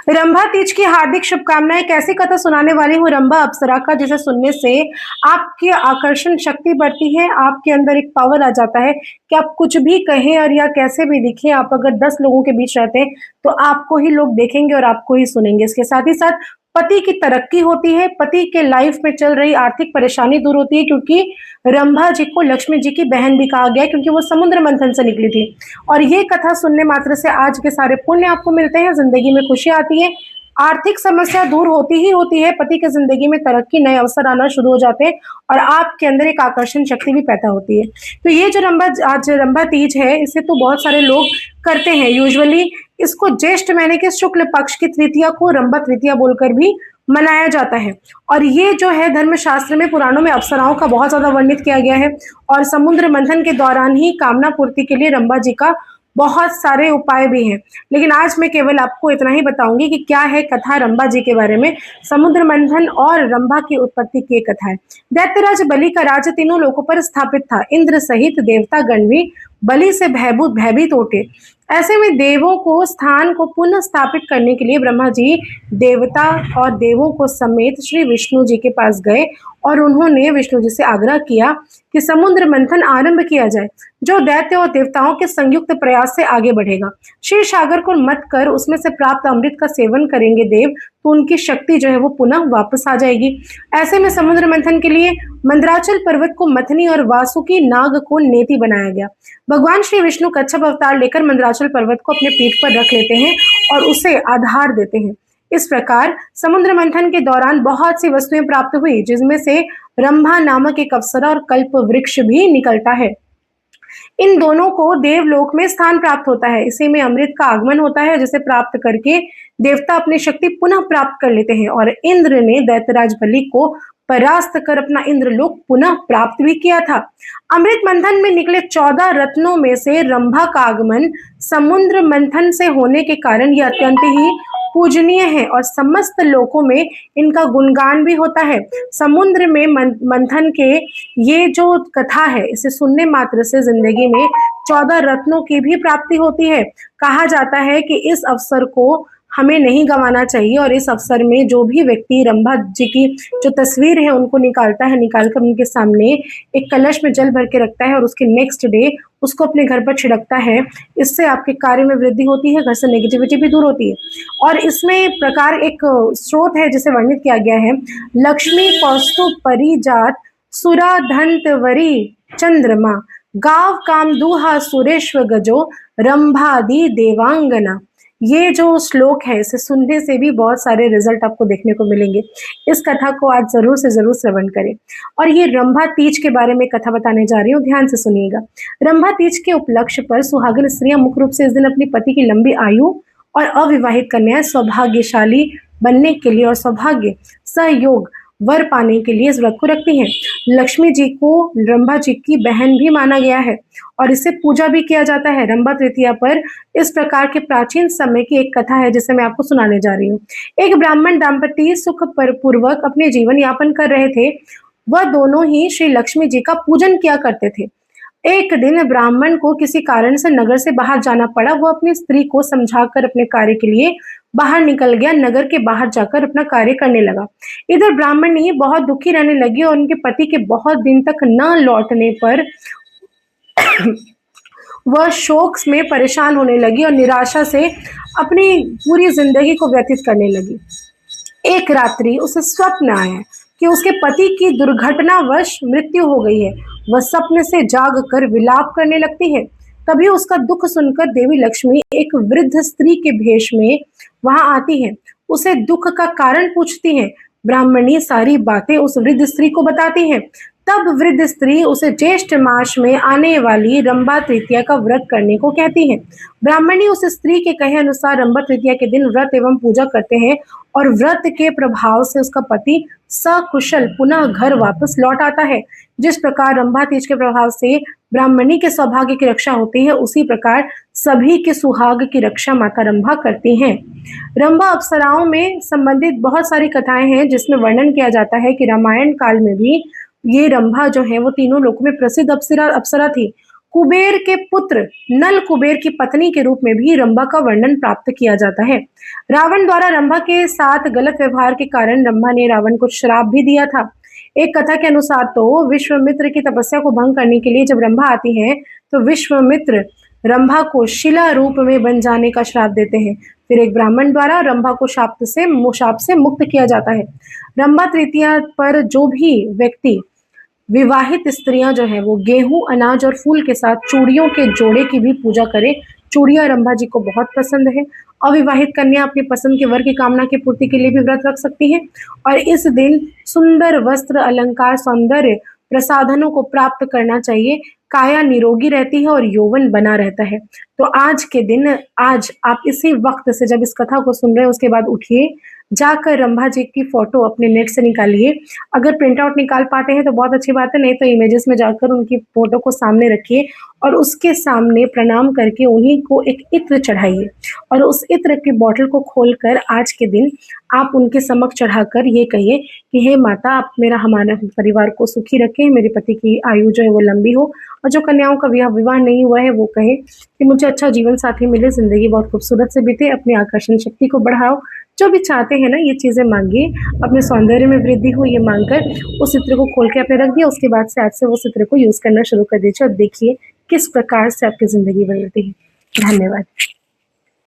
रंभा तीज की हार्दिक शुभकामनाएं। कैसी कथा सुनाने वाली हूँ रंभा अप्सरा का, जिसे सुनने से आपकी आकर्षण शक्ति बढ़ती है। आपके अंदर एक पावर आ जाता है कि आप कुछ भी कहें और या कैसे भी दिखें, आप अगर 10 लोगों के बीच रहते हैं तो आपको ही लोग देखेंगे और आपको ही सुनेंगे। इसके साथ ही साथ पति की तरक्की होती है, पति के लाइफ में चल रही आर्थिक परेशानी दूर होती है, क्योंकि रंभा जी को लक्ष्मी जी की बहन भी कहा गया, क्योंकि वो समुद्र मंथन से निकली थी। और ये कथा सुनने मात्र से आज के सारे पुण्य आपको मिलते हैं, जिंदगी में खुशी आती है, आर्थिक समस्या दूर होती ही होती है, पति के जिंदगी में तरक्की, नए अवसर आना शुरू हो जाते हैं और आपके अंदर एक आकर्षण शक्ति भी पैदा होती है। तो ये जो आज रंभा तीज है, इसे तो बहुत सारे लोग करते हैं। यूजुअली इसको ज्येष्ठ महीने के शुक्ल पक्ष की तृतीया को रंभा तृतीया बोलकर भी मनाया जाता है। और ये जो है धर्मशास्त्र में, पुराणों में अप्सराओं का बहुत ज्यादा वर्णित किया गया है और समुद्र मंथन के दौरान ही कामना पूर्ति के लिए रंभा जी का बहुत सारे उपाय भी हैं। लेकिन आज मैं केवल आपको इतना ही बताऊंगी कि क्या है कथा रंभा जी के बारे में। समुद्र मंथन और रंभा की उत्पत्ति की कथा है। दैत्यराज बलि का राज्य तीनों लोकों पर स्थापित था। इंद्र सहित देवता गण भी बलि से भयभीत उठे। ऐसे में देवों को स्थान को पुनः स्थापित करने के लिए ब्रह्मा जी देवता और देवों को समेत श्री विष्णु जी के पास गए और उन्होंने विष्णु जी से आग्रह किया कि समुद्र मंथन आरंभ किया जाए, जो दैत्य और देवताओं के संयुक्त प्रयास से आगे बढ़ेगा। क्षीर सागर को मत कर उसमें से प्राप्त अमृत का सेवन करेंगे देव, तो उनकी शक्ति जो है वो पुनः वापस आ जाएगी। ऐसे में समुद्र मंथन के लिए मंदराचल पर्वत को मथनी और वासुकी नाग को नेति बनाया गया। भगवान श्री विष्णु कच्छप अवतार लेकर मंदराचल पर्वत को अपने पीठ पर रख लेते हैं और उसे आधार देते हैं। इस प्रकार समुद्र मंथन के दौरान बहुत सी वस्तुएं प्राप्त हुई, जिसमें से रंभा नामक एक अप्सरा और कल्प वृक्ष भी निकलता है। इन दोनों को देवलोक में स्थान प्राप्त होता है। इसी में अमृत का आगमन होता है, जिसे प्राप्त करके देवता अपनी शक्ति पुनः प्राप्त कर लेते हैं और इंद्र ने दैत्यराज बलि को परास्त कर अपना इंद्रलोक पुनः प्राप्त भी किया था। अमृत मंथन में निकले 14 रत्नों में से रंभा का आगमन समुद्र मंथन से होने के कारण यह अत्यंत ही पूजनीय है और समस्त लोकों में इनका गुणगान भी होता है। समुद्र में मंथन के ये जो कथा है, इसे सुनने मात्र से जिंदगी में 14 रत्नों की भी प्राप्ति होती है। कहा जाता है कि इस अवसर को हमें नहीं गंवाना चाहिए और इस अवसर में जो भी व्यक्ति रंभा जी की जो तस्वीर है उनको निकालता है, निकालकर उनके सामने एक कलश में जल भर के रखता है और उसके नेक्स्ट डे उसको अपने घर पर छिड़कता है, इससे आपके कार्य में वृद्धि होती है, घर से नेगेटिविटी भी दूर होती है। और इसमें प्रकार एक स्रोत है जिसे वर्णित किया गया है, लक्ष्मी कौस्तुभ परिजात सुरा धंतवरी चंद्रमा गाव काम दूहा सुरेश्व गजो रंभादि देवांगना। ये जो श्लोक है, इसे सुनने से भी बहुत सारे रिजल्ट आपको देखने को मिलेंगे। इस कथा को आज जरूर से जरूर श्रवण करें। और ये रंभा तीज के बारे में कथा बताने जा रही हूँ, ध्यान से सुनिएगा। रंभा तीज के उपलक्ष्य पर सुहागन स्त्रियां मुख्य रूप से इस दिन अपनी पति की लंबी आयु और अविवाहित कन्याएं सौभाग्यशाली बनने के लिए और सौभाग्य सहयोग वर पाने के लिए इस व्रत को रखती हैं। लक्ष्मी जी को रंभा जी की बहन भी माना गया है और इसे पूजा भी किया जाता है। रंभा तृतीया पर इस प्रकार के प्राचीन समय की एक कथा है जिसे मैं आपको सुनाने जा रही हूँ। एक ब्राह्मण दंपति सुख पूर्वक अपने जीवन यापन कर रहे थे। वह दोनों ही श्री लक्ष्मी जी का पूजन किया करते थे। एक दिन ब्राह्मण को किसी कारण से नगर से बाहर जाना पड़ा। वह अपनी स्त्री को समझाकर अपने कार्य के लिए बाहर निकल गया। नगर के बाहर जाकर अपना कार्य करने लगा। इधर ब्राह्मणी बहुत दुखी रहने लगी और उनके पति के बहुत दिन तक न लौटने पर वह शोक में परेशान होने लगी और निराशा से अपनी पूरी जिंदगी को व्यतीत करने लगी। एक रात्रि उसे स्वप्न आया कि उसके पति की दुर्घटनावश मृत्यु हो गई है। वह सपने से जाग कर विलाप करने लगती है। तभी उसका दुख सुनकर देवी लक्ष्मी एक वृद्ध स्त्री के भेष में वहां आती है। उसे दुख का कारण पूछती है। ब्राह्मणी सारी बातें उस वृद्ध स्त्री को बताती है। तब वृद्ध स्त्री उसे ज्येष्ठ मास में आने वाली रंभा तृतीया का व्रत करने को कहती है। ब्राह्मणी उस स्त्री के कहे अनुसार रंभा तृतीया के दिन व्रत एवं पूजा करते हैं और व्रत के प्रभाव से उसका पति सकुशल पुनः घर वापस लौट आता है। जिस प्रकार रंभा तीज के प्रभाव से ब्राह्मणी के सौभाग्य की रक्षा होती है, उसी प्रकार सभी के सुहाग की रक्षा माता रंभा करती हैं। रंभा अप्सराओं में संबंधित बहुत सारी कथाएं हैं जिसमें वर्णन किया जाता है कि रामायण काल में भी ये रंभा जो है वो तीनों लोकों में प्रसिद्ध अप्सरा थी। कुबेर के पुत्र नल कुबेर की पत्नी के रूप में भी रंभा का वर्णन प्राप्त किया जाता है। रावण द्वारा रंभा के साथ गलत व्यवहार के कारण रंभा ने रावण को श्राप भी दिया था। एक कथा के अनुसार तो विश्वामित्र की तपस्या को भंग करने के लिए जब रंभा आती है तो विश्वामित्र रंभा को शिला रूप में बन जाने का श्राप देते हैं। फिर एक ब्राह्मण द्वारा रंभा को शाप से मुक्त किया जाता है। रंभा तृतीया पर जो भी व्यक्ति विवाहित स्त्रियां जो है वो गेहूं, अनाज और फूल के साथ चूड़ियों के जोड़े की भी पूजा करें। चूड़ियां रंभा जी को बहुत पसंद है। अविवाहित कन्या अपनी पसंद के वर की कामना की पूर्ति के लिए भी व्रत रख सकती है और इस दिन सुंदर वस्त्र, अलंकार, सौंदर्य प्रसाधनों को प्राप्त करना चाहिए। काया निरोगी रहती है और यौवन बना रहता है। तो आज के दिन, आज आप इसी वक्त से जब इस कथा को सुन रहे हैं उसके बाद उठिए, जाकर रंभा जी की फोटो अपने नेट से निकालिए। अगर प्रिंट आउट निकाल पाते हैं तो बहुत अच्छी बात है, नहीं तो इमेजेस में जाकर उनकी फोटो को सामने रखिए और उसके सामने प्रणाम करके उन्हीं को एक इत्र चढ़ाइए और उस इत्र की बॉटल को खोलकर आज के दिन आप उनके समक्ष चढ़ाकर ये कहिए कि हे माता, आप मेरा हमारे परिवार को सुखी रखें, मेरे पति की आयु जो है वो लंबी हो और जो कन्याओं का विवाह नहीं हुआ है वो कहे कि मुझे अच्छा जीवन साथी मिले, जिंदगी बहुत खूबसूरत से बीते, अपनी आकर्षण शक्ति को बढ़ाओ। जो भी चाहते हैं ना ये चीज़ें मांगिए, अपने सौंदर्य में वृद्धि हो ये मांगकर उस चित्र को खोल के आपने रख दिया। उसके बाद से आज से वो चित्र को यूज़ करना शुरू कर दीजिए और देखिए किस प्रकार से आपकी ज़िंदगी बदलती है। धन्यवाद।